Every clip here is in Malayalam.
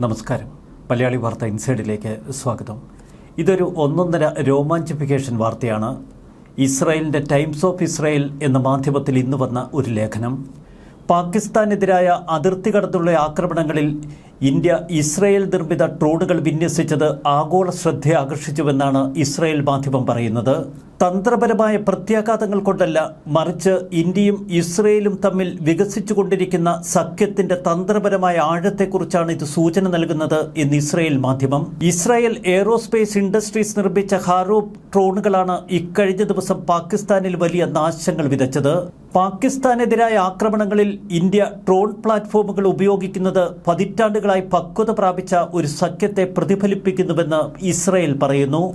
നമസ്കാരം. മലയാളി വാർത്ത ഇൻസൈഡിലേക്ക് സ്വാഗതം. ഇതൊരു ഒന്നൊന്നര രോമാഞ്ചിഫിക്കേഷൻ വാർത്തയാണ്. ഇസ്രായേലിൻ്റെ ടൈംസ് ഓഫ് ഇസ്രായേൽ എന്ന മാധ്യമത്തിൽ ഇന്ന് വന്ന ഒരു ലേഖനം. പാകിസ്ഥാനെതിരായ അതിർത്തി കടന്നുള്ള ആക്രമണങ്ങളിൽ ഇന്ത്യ ഇസ്രായേൽ നിർമ്മിത ഡ്രോണുകൾ വിന്യസിച്ചത് ആഗോള ശ്രദ്ധ ആകർഷിച്ചുവെന്നാണ് ഇസ്രായേൽ മാധ്യമം പറയുന്നത്. തന്ത്രപരമായ പ്രത്യാഘാതങ്ങൾ കൊണ്ടല്ല, മറിച്ച് ഇന്ത്യയും ഇസ്രായേലും തമ്മിൽ വികസിച്ചുകൊണ്ടിരിക്കുന്ന സഖ്യത്തിന്റെ തന്ത്രപരമായ ആഴത്തെക്കുറിച്ചാണ് ഇത് സൂചന നൽകുന്നത് എന്ന് ഇസ്രായേൽ മാധ്യമം. ഇസ്രായേൽ എയ്റോസ്പേസ് ഇൻഡസ്ട്രീസ് നിർമ്മിച്ച ഹാറൂപ്പ് ഡ്രോണുകളാണ് ഇക്കഴിഞ്ഞ ദിവസം പാകിസ്ഥാനിൽ വലിയ നാശങ്ങൾ വിതച്ചത്. പാകിസ്ഥാനെതിരായ ആക്രമണങ്ങളിൽ ഇന്ത്യ ഡ്രോൺ പ്ലാറ്റ്ഫോമുകൾ ഉപയോഗിക്കുന്നത് പതിറ്റാണ്ടുകളായി പക്വത പ്രാപിച്ച ഒരു സഖ്യത്തെ പ്രതിഫലിപ്പിക്കുന്നുവെന്ന് ഇസ്രായേൽ പറയുന്നു.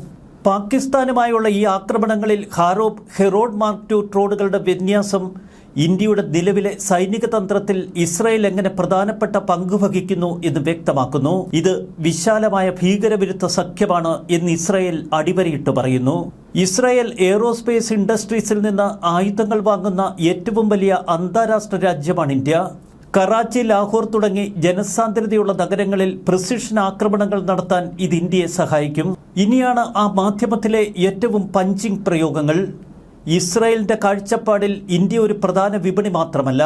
പാകിസ്ഥാനുമായുള്ള ഈ ആക്രമണങ്ങളിൽ ഹാറൂപ്പ് ഹെറോഡ് മാർക്ക് 2 ഡ്രോണുകളുടെ വിന്യാസം ഇന്ത്യയുടെ നിലവിലെ സൈനിക തന്ത്രത്തിൽ ഇസ്രായേൽ എങ്ങനെ പ്രധാനപ്പെട്ട പങ്ക് വഹിക്കുന്നു എന്ന് വ്യക്തമാക്കുന്നു. ഇത് വിശാലമായ ഭീകരവിരുദ്ധ സഖ്യമാണ് എന്ന് ഇസ്രായേൽ അടിവരയിട്ട് പറയുന്നു. ഇസ്രായേൽ എയ്റോസ്പേസ് ഇൻഡസ്ട്രീസിൽ നിന്ന് ആയുധങ്ങൾ വാങ്ങുന്ന ഏറ്റവും വലിയ അന്താരാഷ്ട്ര രാജ്യമാണ് ഇന്ത്യ. കറാച്ചി, ലാഹോർ തുടങ്ങി ജനസാന്ദ്രതയുള്ള നഗരങ്ങളിൽ പ്രിസിഷൻ ആക്രമണങ്ങൾ നടത്താൻ ഇത് ഇന്ത്യയെ സഹായിക്കും. ഇനിയാണ് ആ മാധ്യമത്തിലെ ഏറ്റവും പഞ്ചിങ് പ്രയോഗങ്ങൾ. ഇസ്രായേലിന്റെ കാഴ്ചപ്പാടിൽ ഇന്ത്യ ഒരു പ്രധാന വിപണി മാത്രമല്ല,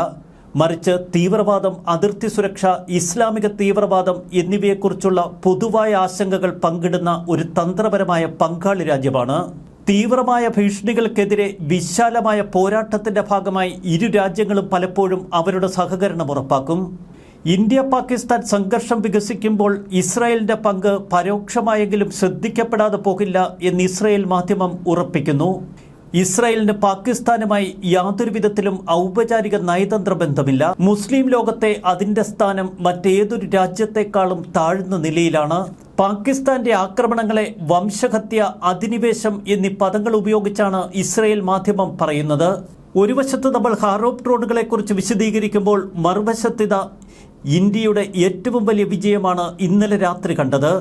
മറിച്ച് തീവ്രവാദം, അതിർത്തി സുരക്ഷ, ഇസ്ലാമിക തീവ്രവാദം എന്നിവയെക്കുറിച്ചുള്ള പൊതുവായ ആശങ്കകൾ പങ്കിടുന്ന ഒരു തന്ത്രപരമായ പങ്കാളി രാജ്യമാണ്. തീവ്രമായ ഭീഷണികൾക്കെതിരെ വിശാലമായ പോരാട്ടത്തിന്റെ ഭാഗമായി ഇരു രാജ്യങ്ങളും പലപ്പോഴും അവരുടെ സഹകരണം ഉറപ്പാക്കും. ഇന്ത്യ പാകിസ്ഥാൻ സംഘർഷം വികസിക്കുമ്പോൾ ഇസ്രായേലിന്റെ പങ്ക് പരോക്ഷമായെങ്കിലും ശ്രദ്ധിക്കപ്പെടാതെ പോകില്ല എന്ന് ഇസ്രായേൽ മാധ്യമം ഉറപ്പിക്കുന്നു. ഇസ്രായേലിന് പാകിസ്ഥാനുമായി യാതൊരു വിധത്തിലും ഔപചാരിക നയതന്ത്ര ബന്ധമില്ല. മുസ്ലിം ലോകത്തെ അതിന്റെ സ്ഥാനം മറ്റേതൊരു രാജ്യത്തെക്കാളും താഴ്ന്ന നിലയിലാണ്. പാകിസ്ഥാന്റെ ആക്രമണങ്ങളെ വംശഹത്യ, അധിനിവേശം എന്നീ പദങ്ങൾ ഉപയോഗിച്ചാണ് ഇസ്രായേൽ മാധ്യമം പറയുന്നത്. ഒരു വശത്ത് നമ്മൾ ഹാറൂപ്പ് ഡ്രോണുകളെക്കുറിച്ച് വിശദീകരിക്കുമ്പോൾ മറുവശത്തിത ഇന്ത്യയുടെ ഏറ്റവും വലിയ വിജയമാണ് ഇന്നലെ രാത്രി കണ്ടത്.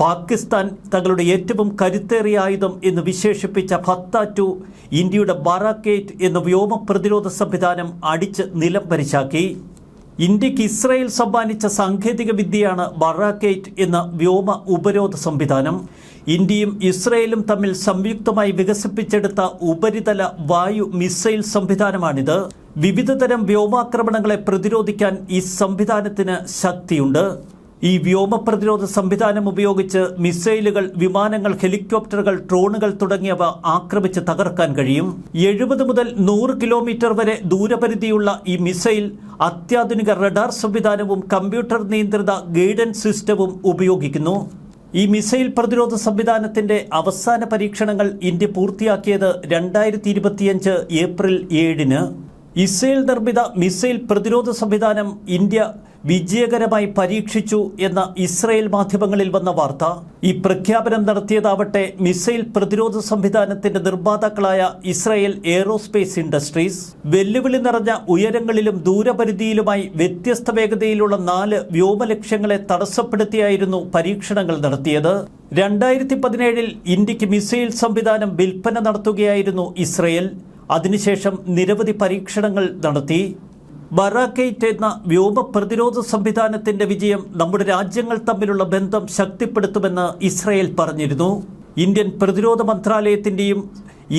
പാകിസ്ഥാൻ തങ്ങളുടെ ഏറ്റവും കരുത്തേറിയ ആയുധം എന്ന് വിശേഷിപ്പിച്ച ഫത്ത-2 ഇന്ത്യയുടെ ബാറാക്ക് 8 എന്ന വ്യോമ പ്രതിരോധ സംവിധാനം അടിച്ച് നിലം പരിശാക്കി. ഇന്ത്യക്ക് ഇസ്രായേൽ സമ്മാനിച്ച സാങ്കേതിക വിദ്യയാണ് ബാറാക്ക് 8 എന്ന വ്യോമ ഉപരോധ സംവിധാനം. ഇന്ത്യയും ഇസ്രായേലും തമ്മിൽ സംയുക്തമായി വികസിപ്പിച്ചെടുത്ത ഉപരിതല വായു മിസൈൽ സംവിധാനമാണിത്. വിവിധതരം വ്യോമാക്രമണങ്ങളെ പ്രതിരോധിക്കാൻ ഈ സംവിധാനത്തിന് ശക്തിയുണ്ട്. ഈ വ്യോമ പ്രതിരോധ സംവിധാനം ഉപയോഗിച്ച് മിസൈലുകൾ, വിമാനങ്ങൾ, ഹെലികോപ്റ്ററുകൾ, ഡ്രോണുകൾ തുടങ്ങിയവ ആക്രമിച്ച് തകർക്കാൻ കഴിയും. 70 മുതൽ 100 കിലോമീറ്റർ വരെ ദൂരപരിധിയുള്ള ഈ മിസൈൽ അത്യാധുനിക റഡാർ സംവിധാനവും കമ്പ്യൂട്ടർ നിയന്ത്രിത ഗൈഡൻസ് സിസ്റ്റവും ഉപയോഗിക്കുന്നു. ഈ മിസൈൽ പ്രതിരോധ സംവിധാനത്തിന്റെ അവസാന പരീക്ഷണങ്ങൾ ഇന്ത്യ പൂർത്തിയാക്കിയത് 2025 ഏപ്രിൽ 7-ന്. ഇസ്രായേൽ നിർമ്മിത മിസൈൽ പ്രതിരോധ സംവിധാനം ഇന്ത്യ വിജയകരമായി പരീക്ഷിച്ചു എന്ന ഇസ്രായേൽ മാധ്യമങ്ങളിൽ വന്ന വാർത്ത. ഈ പ്രഖ്യാപനം നടത്തിയതാവട്ടെ മിസൈൽ പ്രതിരോധ സംവിധാനത്തിന്റെ നിർമ്മാതാക്കളായ ഇസ്രായേൽ എയ്റോസ്പേസ് ഇൻഡസ്ട്രീസ്. വെല്ലുവിളി നിറഞ്ഞ ഉയരങ്ങളിലും ദൂരപരിധിയിലുമായി വ്യത്യസ്ത വേഗതയിലുള്ള 4 വ്യോമ ലക്ഷ്യങ്ങളെ തടസ്സപ്പെടുത്തിയായിരുന്നു പരീക്ഷണങ്ങൾ നടത്തിയത്. 2017 ഇന്ത്യക്ക് മിസൈൽ സംവിധാനം വിൽപ്പന നടത്തുകയായിരുന്നു ഇസ്രായേൽ. അതിനുശേഷം നിരവധി പരീക്ഷണങ്ങൾ നടത്തി. ബാറാക്ക് 8 എന്ന വ്യോമ പ്രതിരോധ സംവിധാനത്തിന്റെ വിജയം നമ്മുടെ രാജ്യങ്ങൾ തമ്മിലുള്ള ബന്ധം ശക്തിപ്പെടുത്തുമെന്ന് ഇസ്രായേൽ പറഞ്ഞിരുന്നു. ഇന്ത്യൻ പ്രതിരോധ മന്ത്രാലയത്തിന്റെയും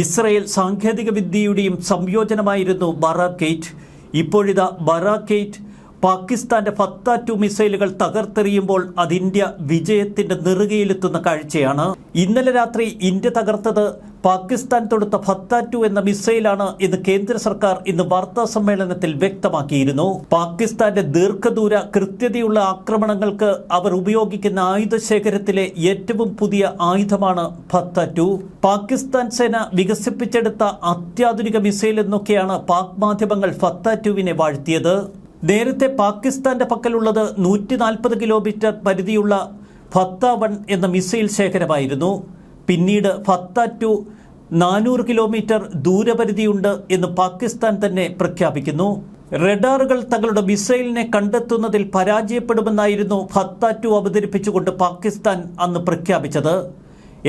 ഇസ്രായേൽ സാങ്കേതിക വിദ്യയുടെയും സംയോജനമായിരുന്നു ബാറാക്ക് 8. ഇപ്പോഴിതാ ബാറാക്ക് 8 പാകിസ്ഥാന്റെ ഫത്ത-2 മിസൈലുകൾ തകർത്തെറിയുമ്പോൾ അത് ഇന്ത്യ വിജയത്തിന്റെ നെറുകയിലെത്തുന്ന കാഴ്ചയാണ്. ഇന്നലെ രാത്രി ഇന്ത്യ തകർത്തത് പാകിസ്ഥാൻ തൊടുത്ത ഫത്ത-2 എന്ന മിസൈലാണ് എന്ന് കേന്ദ്ര സർക്കാർ ഇന്ന് വാർത്താ സമ്മേളനത്തിൽ വ്യക്തമാക്കിയിരുന്നു. പാകിസ്ഥാന്റെ ദീർഘദൂര കൃത്യതയുള്ള ആക്രമണങ്ങൾക്ക് അവർ ഉപയോഗിക്കുന്ന ആയുധശേഖരത്തിലെ ഏറ്റവും പുതിയ ആയുധമാണ് ഫത്ത-2. പാകിസ്ഥാൻ സേന വികസിപ്പിച്ചെടുത്ത അത്യാധുനിക മിസൈൽ എന്നൊക്കെയാണ് പാക് മാധ്യമങ്ങൾ ഫത്ത-2വിനെ വാഴ്ത്തിയത്. നേരത്തെ പാകിസ്ഥാന്റെ പക്കലുള്ളത് 140 കിലോമീറ്റർ പരിധിയുള്ള ഫത്ത-1 എന്ന മിസൈൽ ശേഖരമായിരുന്നു. പിന്നീട് ഫത്ത-2 400 കിലോമീറ്റർ ദൂരപരിധിയുണ്ട് എന്ന് പാകിസ്ഥാൻ തന്നെ പ്രഖ്യാപിക്കുന്നു. റഡാറുകൾ തങ്ങളുടെ മിസൈലിനെ കണ്ടെത്തുന്നതിൽ പരാജയപ്പെടുമെന്നായിരുന്നു ഫത്ത-2 അവതരിപ്പിച്ചുകൊണ്ട് പാകിസ്ഥാൻ അന്ന് പ്രഖ്യാപിച്ചത്.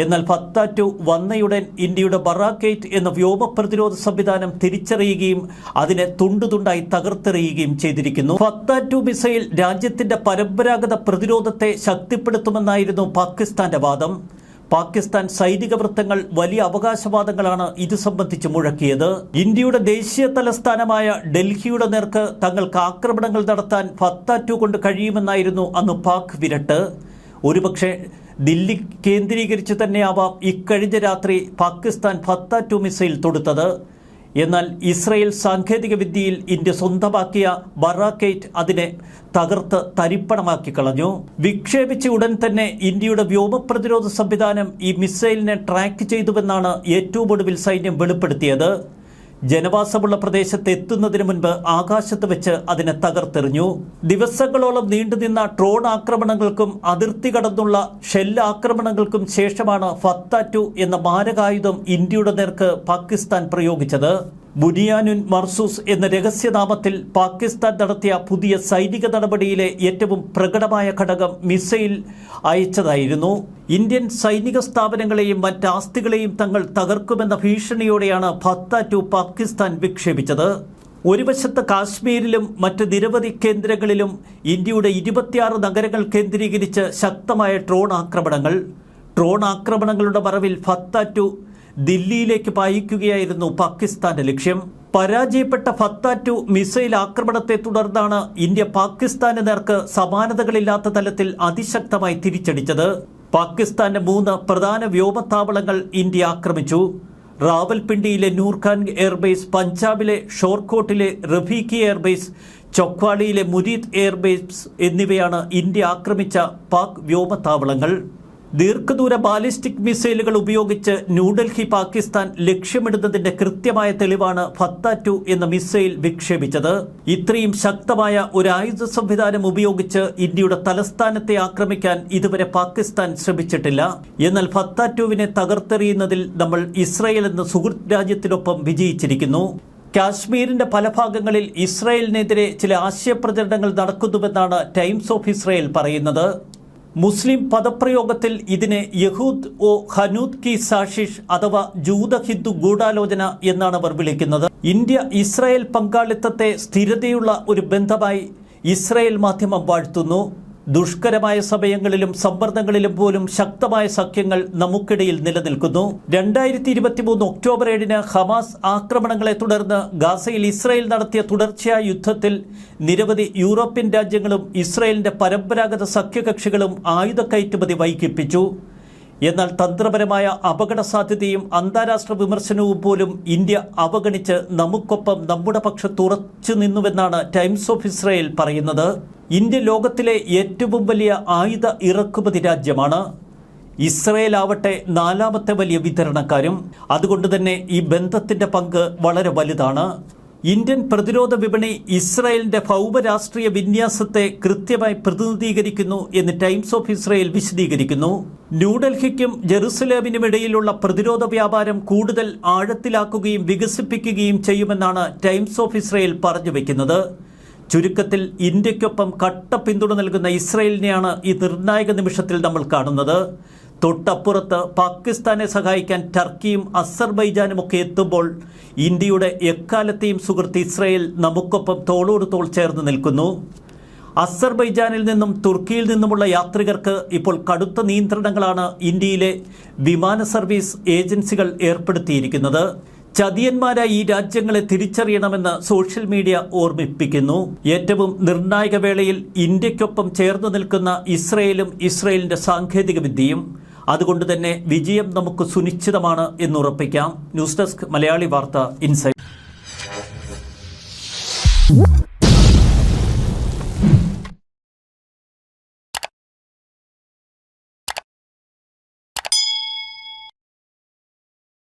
എന്നാൽ ഫത്ത-2 വന്നയുടൻ ഇന്ത്യയുടെ ബറാക്ക് 8 എന്ന വ്യോമ പ്രതിരോധ സംവിധാനം തിരിച്ചറിയുകയും അതിനെ തുണ്ടുതുണ്ടായി തകർത്തെറിയുകയും ചെയ്തിരിക്കുന്നു. ഫത്ത-2 മിസൈൽ രാജ്യത്തിന്റെ പരമ്പരാഗത പ്രതിരോധത്തെ ശക്തിപ്പെടുത്തുമെന്നായിരുന്നു പാകിസ്ഥാന്റെ വാദം. പാകിസ്ഥാൻ സൈനിക വൃത്തങ്ങൾ വലിയ അവകാശവാദങ്ങളാണ് ഇത് സംബന്ധിച്ച് മുഴക്കിയത്. ഇന്ത്യയുടെ ദേശീയ തലസ്ഥാനമായ ഡൽഹിയുടെ നേർക്ക് തങ്ങൾക്ക് ആക്രമണങ്ങൾ നടത്താൻ ഫത്ത-2 കൊണ്ട് കഴിയുമെന്നായിരുന്നു അന്ന് പാക് വിരട്ട്. ഒരുപക്ഷെ ദില്ലി കേന്ദ്രീകരിച്ച് തന്നെയാവാം ഇക്കഴിഞ്ഞ രാത്രി പാകിസ്ഥാൻ ഫത്ത-2 മിസൈൽ തൊടുത്തത്. എന്നാൽ ഇസ്രയേൽ സാങ്കേതിക വിദ്യയിൽ ഇന്ത്യ സ്വന്തമാക്കിയ ബറാക്ക് 8 അതിനെ തകർത്ത് തരിപ്പണമാക്കി കളഞ്ഞു. വിക്ഷേപിച്ച ഉടൻ തന്നെ ഇന്ത്യയുടെ വ്യോമ പ്രതിരോധ സംവിധാനം ഈ മിസൈലിനെ ട്രാക്ക് ചെയ്തുവെന്നാണ് ഏറ്റവും ഒടുവിൽ സൈന്യം വെളിപ്പെടുത്തിയത്. ജനവാസമുള്ള പ്രദേശത്ത് എത്തുന്നതിന് മുൻപ് ആകാശത്ത് വെച്ച് അതിനെ തകർത്തെറിഞ്ഞു. ദിവസങ്ങളോളം നീണ്ടുനിന്ന ഡ്രോൺ ആക്രമണങ്ങൾക്കും അതിർത്തി കടന്നുള്ള ഷെല്ല് ആക്രമണങ്ങൾക്കും ശേഷമാണ് ഫത്ത-2 എന്ന മാരകായുധം ഇന്ത്യയുടെ നേർക്ക് പാകിസ്ഥാൻ പ്രയോഗിച്ചത്. ബുനിയാനുൻ മർസൂസ് എന്ന രഹസ്യനാമത്തിൽ പാകിസ്ഥാൻ നടത്തിയ പുതിയ സൈനിക നടപടിയിലെ ഏറ്റവും പ്രകടമായ ഘടകം മിസൈൽ അയച്ചതായിരുന്നു. ഇന്ത്യൻ സൈനിക സ്ഥാപനങ്ങളെയും മറ്റാസ്തികളെയും തങ്ങൾ തകർക്കുമെന്ന ഭീഷണിയോടെയാണ് ഫത്ത-2 പാകിസ്ഥാൻ വിക്ഷേപിച്ചത്. ഒരു വശത്ത് കാശ്മീരിലും മറ്റ് നിരവധി കേന്ദ്രങ്ങളിലും ഇന്ത്യയുടെ 26 നഗരങ്ങൾ കേന്ദ്രീകരിച്ച് ശക്തമായ ഡ്രോൺ ആക്രമണങ്ങളുടെ മറവിൽ ഫത്ത-2 ദില്ലിയിലേക്ക് പായിക്കുകയായിരുന്നു പാകിസ്ഥാന്റെ ലക്ഷ്യം. പരാജയപ്പെട്ട ഫത്ത-2 മിസൈൽ ആക്രമണത്തെ തുടർന്നാണ് ഇന്ത്യ പാകിസ്ഥാന് നേർക്ക് സമാനതകളില്ലാത്ത തലത്തിൽ അതിശക്തമായി തിരിച്ചടിച്ചത്. പാകിസ്ഥാന്റെ 3 പ്രധാന വ്യോമത്താവളങ്ങൾ ഇന്ത്യ ആക്രമിച്ചു. റാവൽപിണ്ടിയിലെ നൂർഖാൻ എയർബേസ്, പഞ്ചാബിലെ ഷോർക്കോട്ടിലെ റഫീഖി എയർബേസ്, ചൊക്വാളിയിലെ മുരീദ് എയർബേസ് എന്നിവയാണ് ഇന്ത്യ ആക്രമിച്ച പാക് വ്യോമത്താവളങ്ങൾ. ദീർഘദൂര ബാലിസ്റ്റിക് മിസൈലുകൾ ഉപയോഗിച്ച് ന്യൂഡൽഹി പാകിസ്ഥാൻ ലക്ഷ്യമിടുന്നതിന്റെ കൃത്യമായ തെളിവാണ് ഫത്ത-2 എന്ന മിസൈൽ വിക്ഷേപിച്ചത്. ഇത്രയും ശക്തമായ ഒരു ആയുധ സംവിധാനം ഉപയോഗിച്ച് ഇന്ത്യയുടെ തലസ്ഥാനത്തെ ആക്രമിക്കാൻ ഇതുവരെ പാകിസ്ഥാൻ ശ്രമിച്ചിട്ടില്ല. എന്നാൽ ഫത്ത-2വിനെ തകർത്തെറിയുന്നതിൽ നമ്മൾ ഇസ്രായേൽ എന്ന സുഹൃത്ത് രാജ്യത്തിനൊപ്പം വിജയിച്ചിരിക്കുന്നു. കാശ്മീരിന്റെ പല ഭാഗങ്ങളിൽ ഇസ്രായേലിനെതിരെ ചില ആശയപ്രചരണങ്ങൾ നടക്കുന്നുവെന്നാണ് ടൈംസ് ഓഫ് ഇസ്രായേൽ പറയുന്നത്. മുസ്ലിം പദപ്രയോഗത്തിൽ ഇതിനെ യഹൂദ് ഓ ഹനൂദ് കി സാഷിഷ് അഥവാ ജൂത ഹിന്ദു ഗൂഢാലോചന എന്നാണ് അവർ വിളിക്കുന്നത്. ഇന്ത്യ ഇസ്രായേൽ പങ്കാളിത്തത്തെ സ്ഥിരതയുള്ള ഒരു ബന്ധമായി ഇസ്രായേൽ മാധ്യമം വാഴ്ത്തുന്നു. ദുഷ്കരമായ സമയങ്ങളിലും സമ്മർദ്ദങ്ങളിലും പോലും ശക്തമായ സഖ്യങ്ങൾ നമുക്കിടയിൽ നിലനിൽക്കുന്നു. 2023 ഒക്ടോബർ 7 ഹമാസ് ആക്രമണങ്ങളെ തുടർന്ന് ഗാസയിൽ ഇസ്രായേൽ നടത്തിയ തുടർച്ചയായ യുദ്ധത്തിൽ നിരവധി യൂറോപ്യൻ രാജ്യങ്ങളും ഇസ്രായേലിന്റെ പരമ്പരാഗത സഖ്യകക്ഷികളും ആയുധ കയറ്റുമതി വൈകിപ്പിച്ചു. എന്നാൽ തന്ത്രപരമായ അപകട സാധ്യതയും അന്താരാഷ്ട്ര വിമർശനവും പോലും ഇന്ത്യ അവഗണിച്ച് നമുക്കൊപ്പം നമ്മുടെ പക്ഷത്ത് ഉറച്ചു നിന്നുവെന്നാണ് ടൈംസ് ഓഫ് ഇസ്രായേൽ പറയുന്നത്. ഇന്ത്യ ലോകത്തിലെ ഏറ്റവും വലിയ ആയുധ ഇറക്കുമതി രാജ്യമാണ്. ഇസ്രായേൽ ആവട്ടെ 4ാമത്തെ വലിയ വിതരണക്കാരും. അതുകൊണ്ട് തന്നെ ഈ ബന്ധത്തിന്റെ പങ്ക് വളരെ വലുതാണ്. ഇന്ത്യൻ പ്രതിരോധ വിപണി ഇസ്രായേലിന്റെ ഭൗമരാഷ്ട്രീയ വിന്യാസത്തെ കൃത്യമായി പ്രതിനിധീകരിക്കുന്നു എന്ന് ടൈംസ് ഓഫ് ഇസ്രായേൽ വിശദീകരിക്കുന്നു. ന്യൂഡൽഹിക്കും ജെറുസലേമിനും ഇടയിലുള്ള പ്രതിരോധ വ്യാപാരം കൂടുതൽ ആഴത്തിലാക്കുകയും വികസിപ്പിക്കുകയും ചെയ്യുമെന്നാണ് ടൈംസ് ഓഫ് ഇസ്രായേൽ പറഞ്ഞു വയ്ക്കുന്നത്. ചുരുക്കത്തിൽ ഇന്ത്യക്കൊപ്പം കട്ട പിന്തുണ നൽകുന്ന ഇസ്രായേലിനെയാണ് ഈ നിർണായക നിമിഷത്തിൽ നമ്മൾ കാണുന്നത്. തൊട്ടപ്പുറത്ത് പാകിസ്ഥാനെ സഹായിക്കാൻ ടർക്കിയും അസർബൈജാനും ഒക്കെ എത്തുമ്പോൾ ഇന്ത്യയുടെ എക്കാലത്തെയും സുഹൃത്ത് ഇസ്രായേൽ നമുക്കൊപ്പം തോളോട് തോൾ ചേർന്ന് നിൽക്കുന്നു. അസർബൈജാനിൽ നിന്നും തുർക്കിയിൽ നിന്നുമുള്ള യാത്രികർക്ക് ഇപ്പോൾ കടുത്ത നിയന്ത്രണങ്ങളാണ് ഇന്ത്യയിലെ വിമാന സർവീസ് ഏജൻസികൾ ഏർപ്പെടുത്തിയിരിക്കുന്നത്. ചതിയന്മാരായി ഈ രാജ്യങ്ങളെ തിരിച്ചറിയണമെന്ന് സോഷ്യൽ മീഡിയ ഓർമ്മിപ്പിക്കുന്നു. ഏറ്റവും നിർണായക വേളയിൽ ഇന്ത്യക്കൊപ്പം ചേർന്ന് നിൽക്കുന്ന ഇസ്രായേലും ഇസ്രായേലിന്റെ സാങ്കേതിക വിദ്യയും. അതുകൊണ്ട് തന്നെ വിജയം നമുക്ക് സുനിശ്ചിതമാണ് എന്നുറപ്പിക്കാം. ന്യൂസ് ഡെസ്ക് മലയാളി വാർത്ത ഇൻസൈറ്റ്.